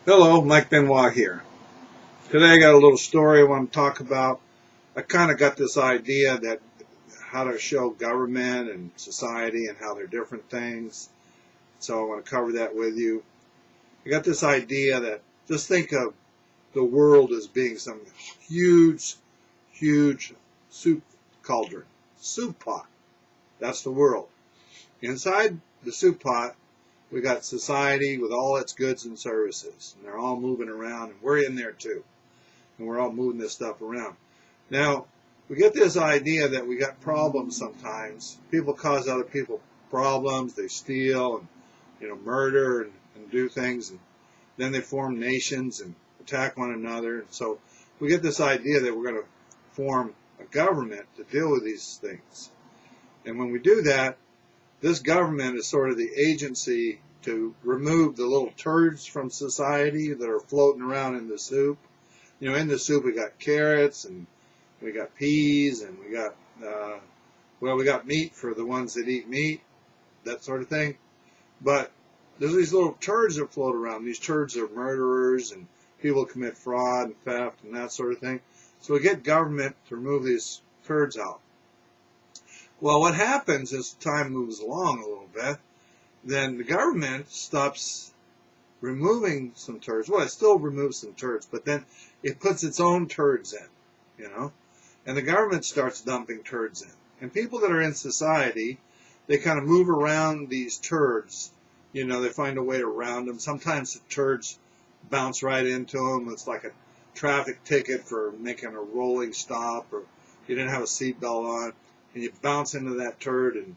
Hello, Mike Benoit here. Today I got a little story I want to talk about. I kind of got this idea that how to show government and society and how they're different things. So I want to cover that with you. I got this idea that just think of the world as being some huge, huge soup cauldron, soup pot. That's the world. Inside the soup pot, we got society with all its goods and services, and they're all moving around, and we're in there too, and we're all moving this stuff around. Now, we get this idea that we got problems sometimes. People cause other people problems. They steal and murder and do things, and then they form nations and attack one another. And so we get this idea that we're going to form a government to deal with these things. And when we do that, this government is sort of the agency to remove the little turds from society that are floating around in the soup. In the soup we got carrots and we got peas and we got, we got meat for the ones that eat meat, that sort of thing. But there's these little turds that float around. These turds are murderers and people commit fraud and theft and that sort of thing. So we get government to remove these turds out. Well, what happens as time moves along a little bit, then the government stops removing some turds. Well, it still removes some turds, but then it puts its own turds in, and the government starts dumping turds in. And people that are in society, they kind of move around these turds. They find a way around them. Sometimes the turds bounce right into them. It's like a traffic ticket for making a rolling stop, or you didn't have a seatbelt on. And you bounce into that turd and,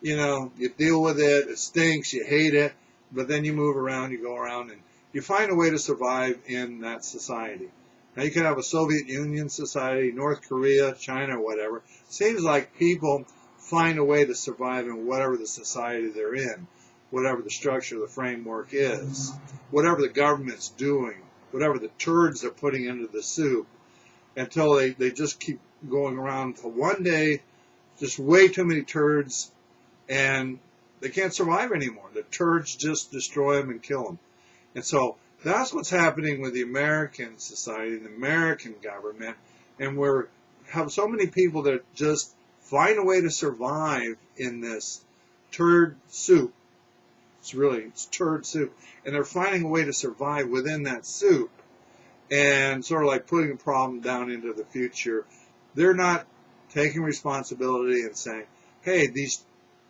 you deal with it. It stinks. You hate it. But then you move around, you go around, and you find a way to survive in that society. Now, you could have a Soviet Union society, North Korea, China, whatever. Seems like people find a way to survive in whatever the society they're in, whatever the structure, the framework is, whatever the government's doing, whatever the turds they're putting into the soup, until they just keep going around until one day, just way too many turds, and they can't survive anymore. The turds just destroy them and kill them. And so that's what's happening with the American society, the American government, and we have so many people that just find a way to survive in this turd soup. It's turd soup. And they're finding a way to survive within that soup, and sort of like putting a problem down into the future. They're not taking responsibility and saying, hey, these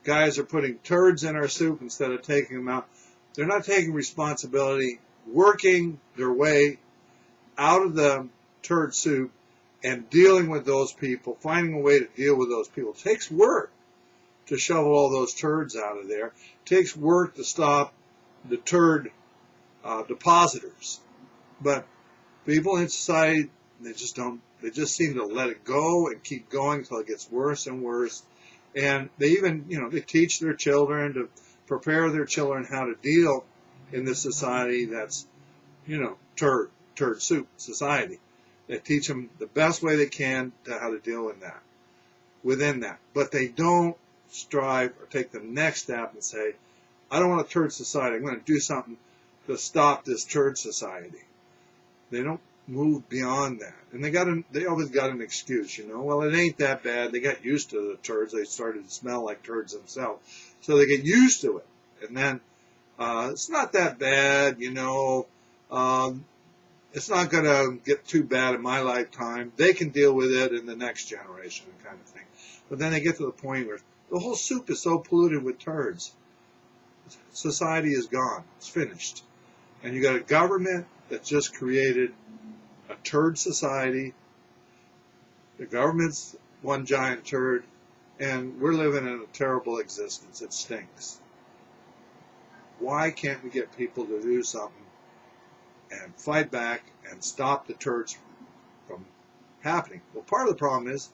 guys are putting turds in our soup instead of taking them out. They're not taking responsibility, working their way out of the turd soup and dealing with those people, finding a way to deal with those people. It takes work to shovel all those turds out of there. It takes work to stop the turd depositors. But people in society, they just seem to let it go and keep going until it gets worse and worse. And they even, they teach their children to prepare their children how to deal in this society that's, turd soup society. They teach them the best way they can to how to deal within that. But they don't strive or take the next step and say, I don't want a turd society. I'm going to do something to stop this turd society. They don't move beyond that. And they always got an excuse, well, it ain't that bad. They got used to the turds. They started to smell like turds themselves. So they get used to it. And then it's not that bad, it's not going to get too bad in my lifetime. They can deal with it in the next generation, kind of thing. But then they get to the point where the whole soup is so polluted with turds. Society is gone. It's finished. And you got a government that just created a turd society. The government's one giant turd, and we're living in a terrible existence. It stinks. Why can't we get people to do something and fight back and stop the turds from happening? Well, part of the problem is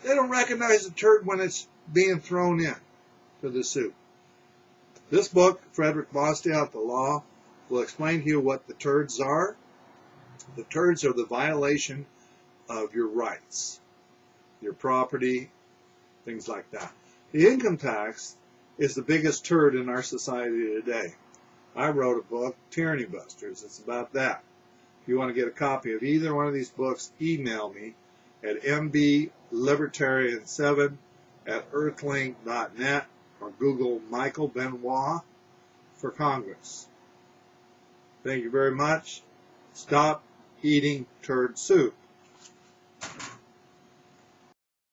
they don't recognize the turd when it's being thrown in to the soup. This book, Frederick Bastiat, The Law, will explain to you what the turds are. The turds are the violation of your rights, your property, things like that. The income tax is the biggest turd in our society today. I wrote a book, Tyranny Busters. It's about that. If you want to get a copy of either one of these books, email me at mblibertarian7@earthlink.net or Google Michael Benoit for Congress. Thank you very much. Stop eating turd soup.